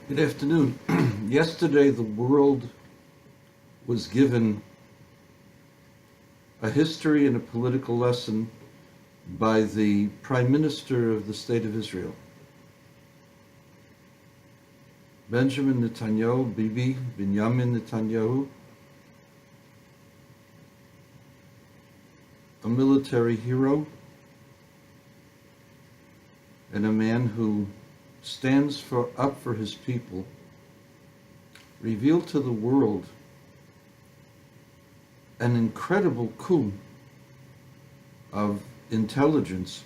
Good afternoon. Yesterday, the world was given a history and a political lesson by the Prime Minister of the State of Israel, Benjamin Netanyahu, Bibi, Benjamin Netanyahu, a military hero and a man who stands up for his people, revealed to the world an incredible coup of intelligence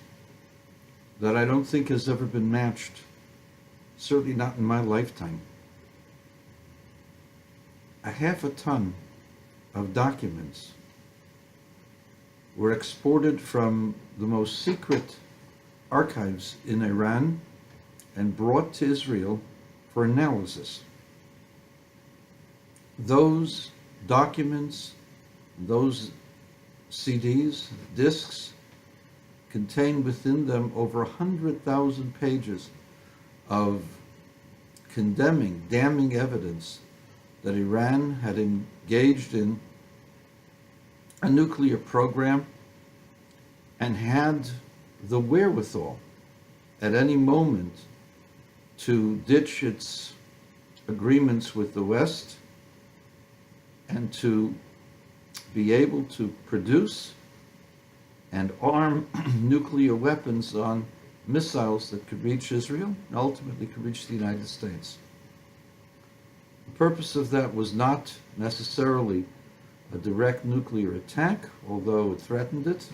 that I don't think has ever been matched, certainly not in my lifetime. A half a ton of documents were exported from the most secret archives in Iran and brought to Israel for analysis. Those documents, those CDs, discs, contain within them over 100,000 pages of condemning, damning evidence that Iran had engaged in a nuclear program and had the wherewithal at any moment to ditch its agreements with the West and to be able to produce and arm nuclear weapons on missiles that could reach Israel and ultimately could reach the United States. The purpose of that was not necessarily a direct nuclear attack, although it threatened it.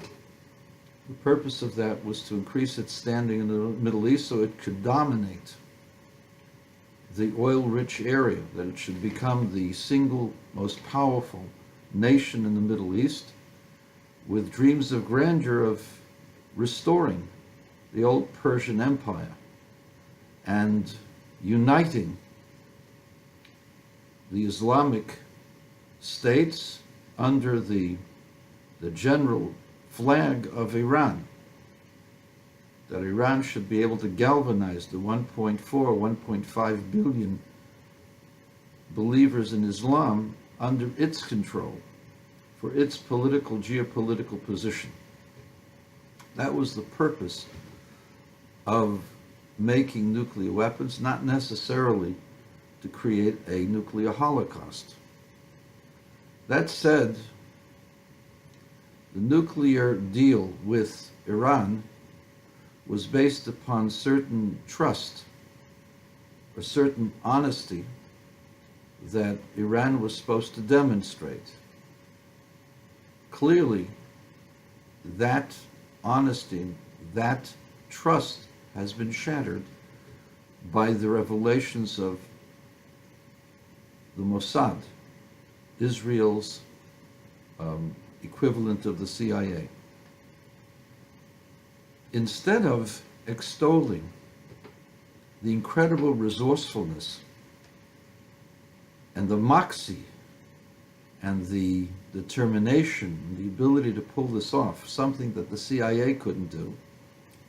The purpose of that was to increase its standing in the Middle East so it could dominate the oil-rich area, that it should become the single most powerful nation in the Middle East, with dreams of grandeur of restoring the old Persian Empire and uniting the Islamic states under the general flag of Iran, that Iran should be able to galvanize the 1.4, 1.5 billion believers in Islam under its control for its political, geopolitical position. That was the purpose of making nuclear weapons, not necessarily to create a nuclear holocaust. That said, the nuclear deal with Iran was based upon certain trust or certain honesty that Iran was supposed to demonstrate. Clearly, that honesty, that trust has been shattered by the revelations of the Mossad, Israel's equivalent of the CIA. Instead of extolling the incredible resourcefulness and the moxie and the determination and the ability to pull this off, something that the CIA couldn't do,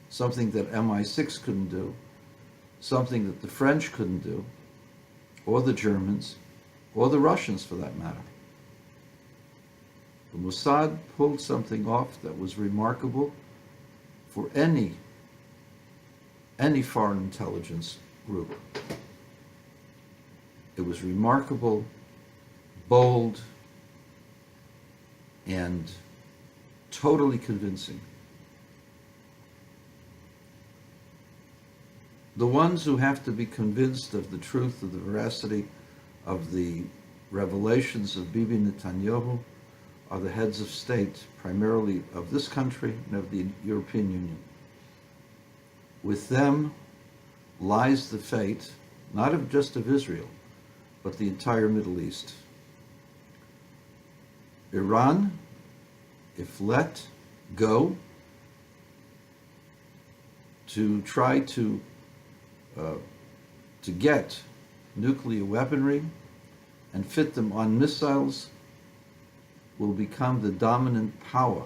something that MI6 couldn't do, something that the French couldn't do, or the Germans, or the Russians for that matter. The Mossad pulled something off that was remarkable for any foreign intelligence group. It was remarkable, bold, and totally convincing. The ones who have to be convinced of the truth, of the veracity of the revelations of Bibi Netanyahu are the heads of state, primarily of this country and of the European Union. With them lies the fate, not of just of Israel, but the entire Middle East. Iran, if let go to try to get nuclear weaponry and fit them on missiles, will become the dominant power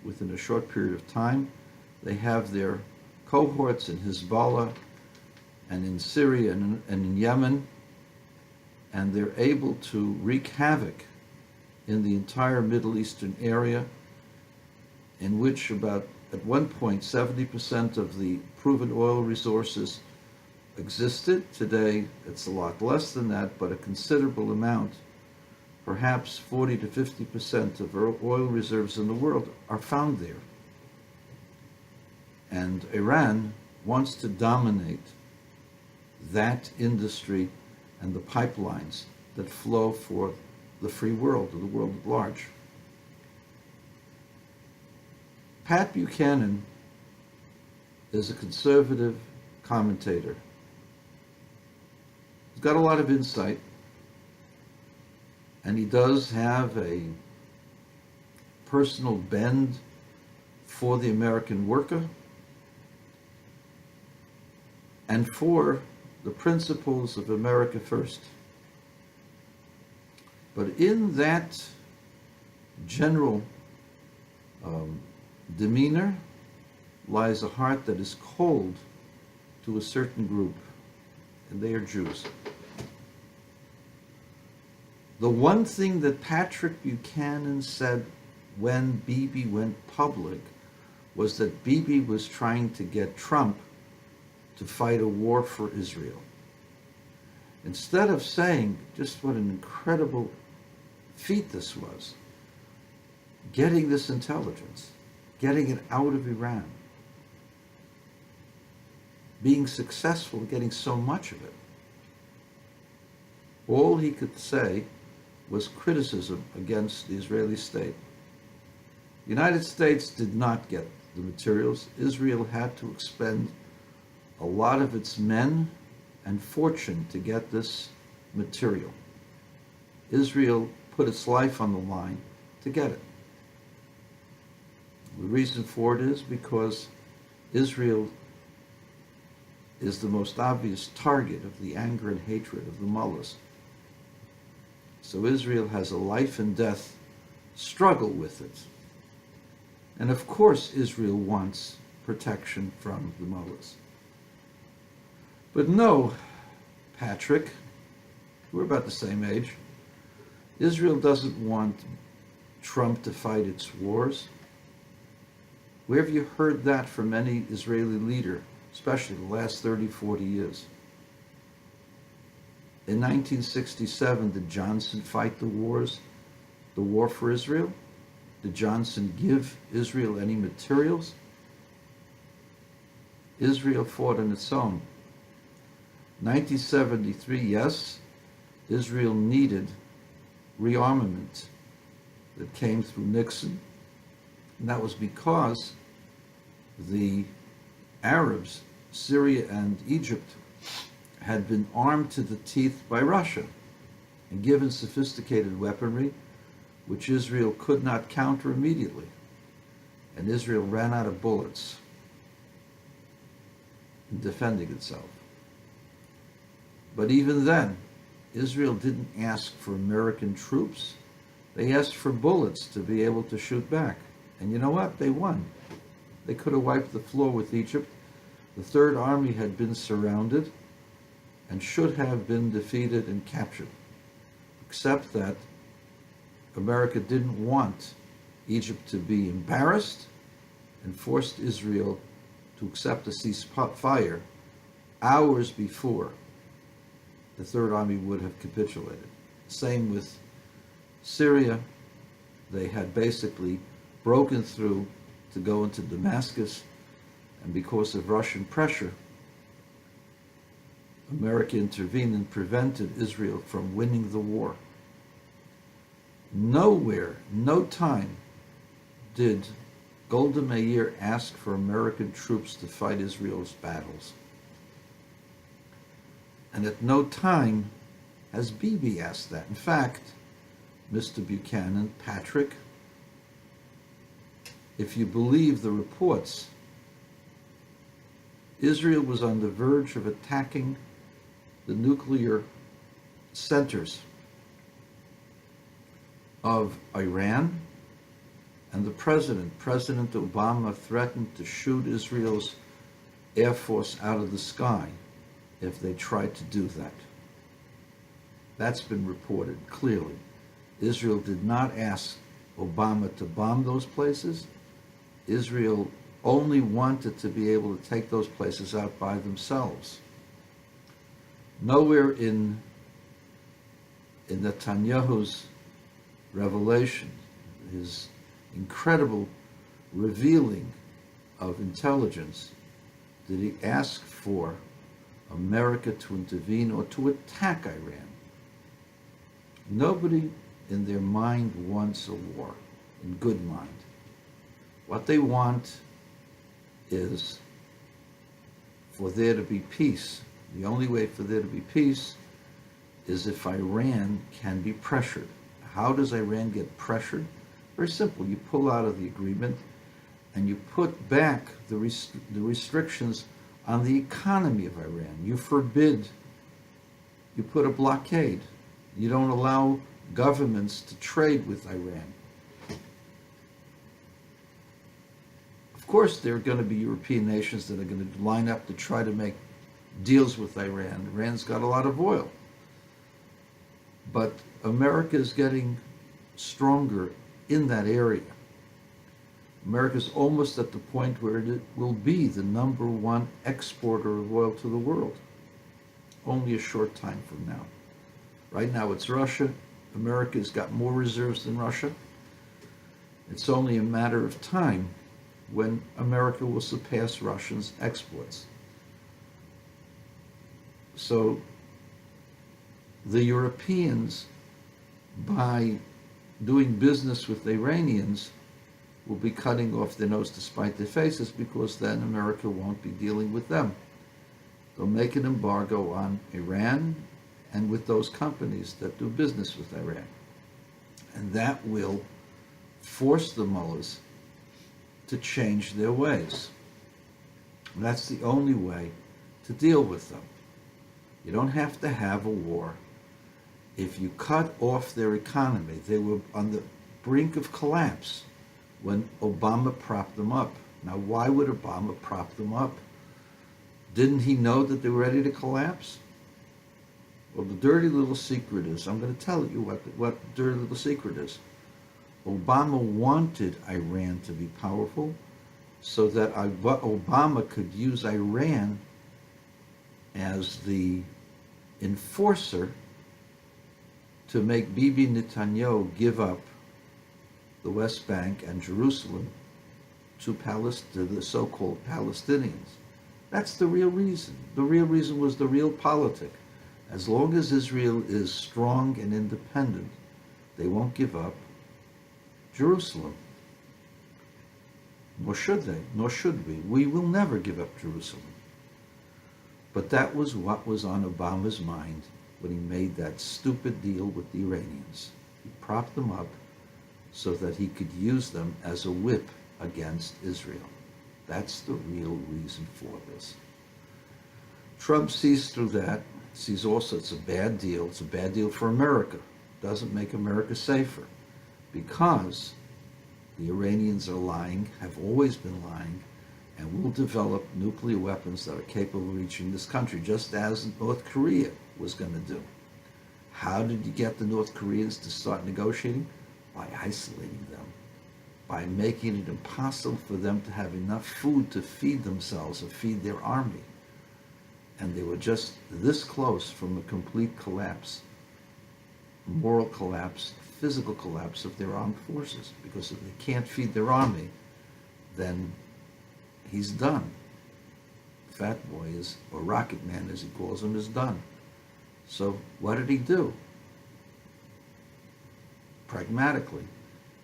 within a short period of time. They have their cohorts in Hezbollah and in Syria and in Yemen, and they're able to wreak havoc in the entire Middle Eastern area, in which about, at one point, 70% of the proven oil resources existed. Today, it's a lot less than that, but a considerable amount, perhaps 40 to 50% of oil reserves in the world are found there. And Iran wants to dominate that industry and the pipelines that flow for the free world, or the world at large. Pat Buchanan is a conservative commentator. He's got a lot of insight, and he does have a personal bend for the American worker and for the principles of America First. But in that general demeanor lies a heart that is cold to a certain group, and they are Jews. The one thing that Patrick Buchanan said when Bibi went public was that Bibi was trying to get Trump to fight a war for Israel. Instead of saying just what an incredible feat this was, getting this intelligence, getting it out of Iran, being successful in getting so much of it, all he could say was criticism against the Israeli state. The United States did not get the materials. Israel had to expend a lot of its men and fortune to get this material. Israel put its life on the line to get it. The reason for it is because Israel is the most obvious target of the anger and hatred of the mullahs. So Israel has a life and death struggle with it. And of course Israel wants protection from the mullahs. But no, Patrick, we're about the same age. Israel doesn't want Trump to fight its wars. Where have you heard that from any Israeli leader, especially the last 30, 40 years? In 1967, did Johnson fight the war for Israel? Did Johnson give Israel any materials? Israel fought on its own. 1973, yes, Israel needed rearmament that came through Nixon, and that was because the Arabs, Syria and Egypt, had been armed to the teeth by Russia and given sophisticated weaponry which Israel could not counter immediately, and Israel ran out of bullets in defending itself. But even then, Israel didn't ask for American troops. They asked for bullets to be able to shoot back. And you know what? They won. They could have wiped the floor with Egypt. The Third Army had been surrounded and should have been defeated and captured, except that America didn't want Egypt to be embarrassed and forced Israel to accept a ceasefire hours before the Third Army would have capitulated. Same with Syria. They had basically broken through to go into Damascus, and because of Russian pressure, America intervened and prevented Israel from winning the war. Nowhere, no time did Golda Meir ask for American troops to fight Israel's battles. And at no time has Bibi asked that. In fact, Mr. Buchanan, Patrick, if you believe the reports, Israel was on the verge of attacking the nuclear centers of Iran, and the President Obama, threatened to shoot Israel's Air Force out of the sky if they tried to do that. That's been reported clearly. Israel did not ask Obama to bomb those places. Israel only wanted to be able to take those places out by themselves. Nowhere in Netanyahu's revelation, his incredible revealing of intelligence, did he ask for America to intervene or to attack Iran. Nobody in their mind wants a war, in good mind. What they want is for there to be peace. The only way for there to be peace is if Iran can be pressured. How does Iran get pressured? Very simple. You pull out of the agreement and you put back the restrictions on the economy of Iran. You forbid, you put a blockade. You don't allow governments to trade with Iran. Of course, there are going to be European nations that are going to line up to try to make deals with Iran. Iran's got a lot of oil. But America is getting stronger in that area. America's almost at the point where it will be the #1 exporter of oil to the world. Only a short time from now. Right now it's Russia. America's got more reserves than Russia. It's only a matter of time when America will surpass Russia's exports. So the Europeans, by doing business with the Iranians, will be cutting off their nose to spite their faces, because then America won't be dealing with them. They'll make an embargo on Iran and with those companies that do business with Iran. And that will force the mullahs to change their ways. And that's the only way to deal with them. You don't have to have a war. If you cut off their economy, they were on the brink of collapse when Obama propped them up. Now, why would Obama prop them up? Didn't he know that they were ready to collapse? Well, the dirty little secret is, I'm going to tell you what the dirty little secret is. Obama wanted Iran to be powerful so that Obama could use Iran as the enforcer to make Bibi Netanyahu give up the West Bank and Jerusalem to the so-called Palestinians. That's the real reason. The real reason was the real politic. As long as Israel is strong and independent, they won't give up Jerusalem. Nor should they, nor should we. We will never give up Jerusalem. But that was what was on Obama's mind when he made that stupid deal with the Iranians. He propped them up so that he could use them as a whip against Israel. That's the real reason for this. Trump sees through that, sees also it's a bad deal. It's a bad deal for America. It doesn't make America safer, because the Iranians are lying, have always been lying, and will develop nuclear weapons that are capable of reaching this country, just as North Korea was going to do. How did you get the North Koreans to start negotiating? By isolating them, by making it impossible for them to have enough food to feed themselves or feed their army. And they were just this close from a complete collapse, moral collapse, physical collapse of their armed forces, because if they can't feed their army, then he's done. Fat Boy is, or Rocket Man as he calls him, is done. So what did he do? Pragmatically,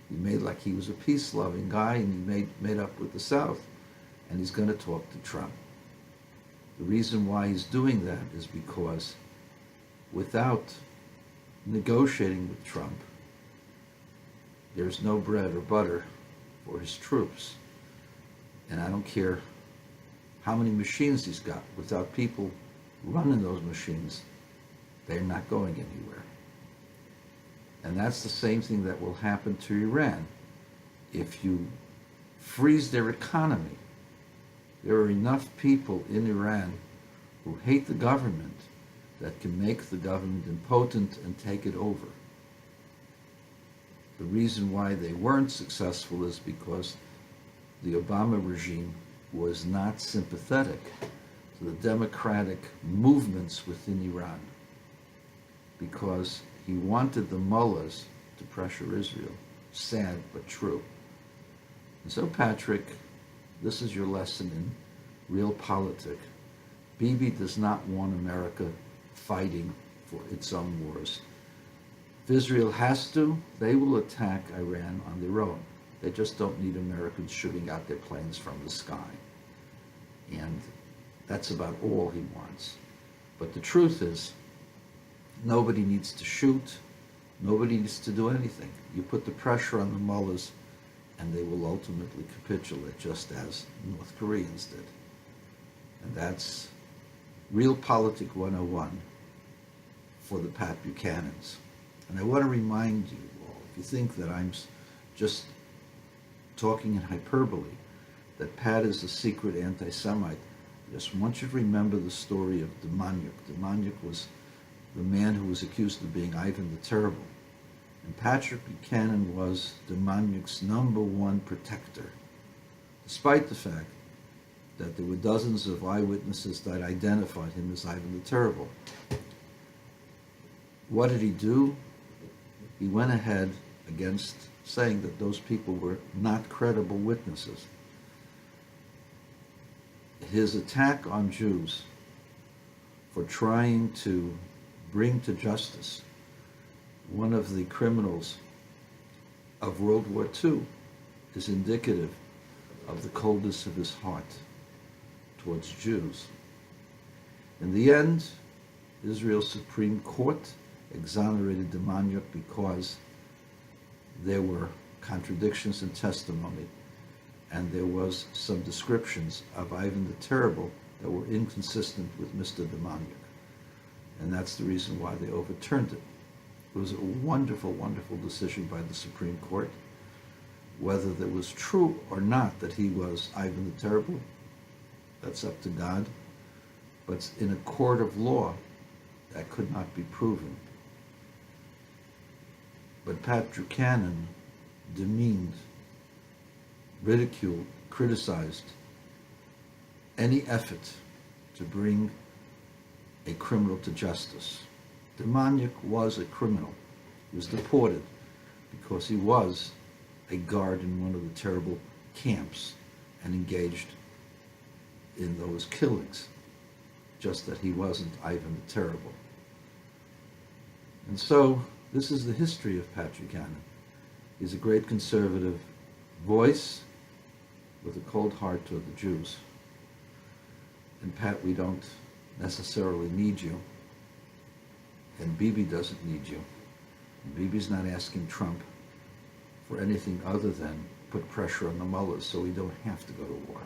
he made like he was a peace-loving guy, and he made up with the South, and he's going to talk to Trump. The reason why he's doing that is because without negotiating with Trump, there's no bread or butter for his troops. And I don't care how many machines he's got. Without people running those machines, they're not going anywhere. And that's the same thing that will happen to Iran. If you freeze their economy, there are enough people in Iran who hate the government that can make the government impotent and take it over. The reason why they weren't successful is because the Obama regime was not sympathetic to the democratic movements within Iran, because he wanted the mullahs to pressure Israel. Sad but true. And so, Patrick, this is your lesson in real politics. Bibi does not want America fighting for its own wars. If Israel has to, they will attack Iran on their own. They just don't need Americans shooting out their planes from the sky. And that's about all he wants. But the truth is, nobody needs to shoot. Nobody needs to do anything. You put the pressure on the mullahs, and they will ultimately capitulate, just as North Koreans did. And that's Realpolitik 101 for the Pat Buchanans. And I want to remind you all, if you think that I'm just talking in hyperbole, that Pat is a secret anti-Semite, I just want you to remember the story of Demanyuk. Demanyuk was the man who was accused of being Ivan the Terrible. And Patrick Buchanan was Demanyuk's #1 protector, despite the fact that there were dozens of eyewitnesses that identified him as Ivan the Terrible. What did he do? He went ahead against saying that those people were not credible witnesses. His attack on Jews for trying to bring to justice one of the criminals of World War II is indicative of the coldness of his heart towards Jews. In the end, Israel's Supreme Court exonerated Demanyuk because there were contradictions in testimony, and there was some descriptions of Ivan the Terrible that were inconsistent with Mr. Demanyuk. And that's the reason why they overturned it. It was a wonderful, wonderful decision by the Supreme Court. Whether it was true or not that he was Ivan the Terrible, that's up to God. But in a court of law, that could not be proven. But Pat Buchanan demeaned, ridiculed, criticized any effort to bring a criminal to justice. Demanyuk was a criminal. He was deported because he was a guard in one of the terrible camps and engaged in those killings, just that he wasn't Ivan the Terrible. And so, this is the history of Pat Buchanan. He's a great conservative voice with a cold heart toward the Jews. And Pat, we don't necessarily need you. And Bibi doesn't need you. And Bibi's not asking Trump for anything other than put pressure on the mullahs so we don't have to go to war.